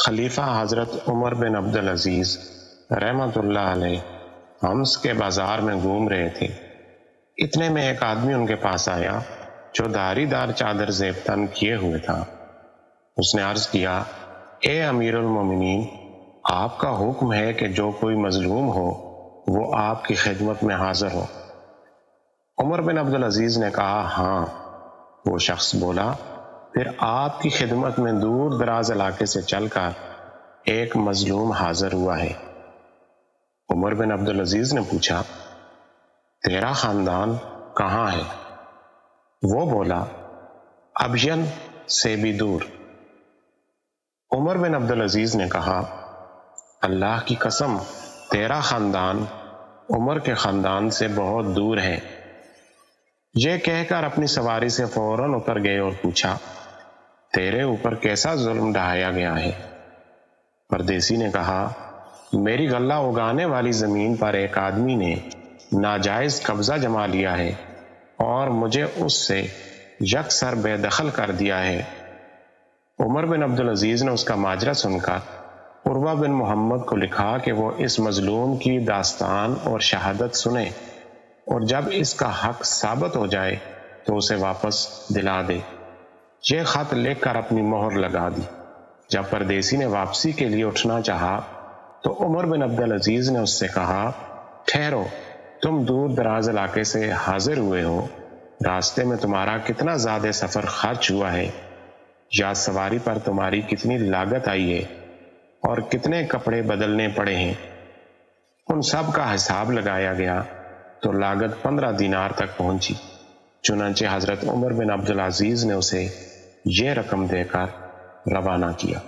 خلیفہ حضرت عمر بن عبدالعزیز رحمۃ اللہ علیہ حمص کے بازار میں گھوم رہے تھے۔ اتنے میں ایک آدمی ان کے پاس آیا جو دھاری دار چادر زیب تن کیے ہوئے تھا۔ اس نے عرض کیا، اے امیر المومنین، آپ کا حکم ہے کہ جو کوئی مظلوم ہو وہ آپ کی خدمت میں حاضر ہو۔ عمر بن عبدالعزیز نے کہا، ہاں۔ وہ شخص بولا، پھر آپ کی خدمت میں دور دراز علاقے سے چل کر ایک مظلوم حاضر ہوا ہے۔ عمر بن عبدالعزیز نے پوچھا، تیرا خاندان کہاں ہے؟ وہ بولا، ابین سے بھی دور۔ عمر بن عبدالعزیز نے کہا، اللہ کی قسم، تیرا خاندان عمر کے خاندان سے بہت دور ہے۔ یہ کہہ کر اپنی سواری سے فوراً اتر گئے اور پوچھا، تیرے اوپر کیسا ظلم ڈھایا گیا ہے؟ پردیسی نے کہا، میری غلہ اگانے والی زمین پر ایک آدمی نے ناجائز قبضہ جما لیا ہے اور مجھے اس سے یکسر بے دخل کر دیا ہے۔ عمر بن عبدالعزیز نے اس کا ماجرا سن کر عروہ بن محمد کو لکھا کہ وہ اس مظلوم کی داستان اور شہادت سنے اور جب اس کا حق ثابت ہو جائے تو اسے واپس دلا دے۔ یہ خط لکھ کر اپنی مہر لگا دی۔ جب پردیسی نے واپسی کے لیے اٹھنا چاہا تو عمر بن عبدالعزیز نے اس سے کہا، ٹھہرو، تم دور دراز علاقے سے حاضر ہوئے ہو، راستے میں تمہارا کتنا زیادہ سفر خرچ ہوا ہے، یا سواری پر تمہاری کتنی لاگت آئی ہے اور کتنے کپڑے بدلنے پڑے ہیں۔ ان سب کا حساب لگایا گیا تو لاگت 15 دینار تک پہنچی۔ چنانچہ حضرت عمر بن عبدالعزیز نے اسے یہ رقم دے کر روانہ کیا۔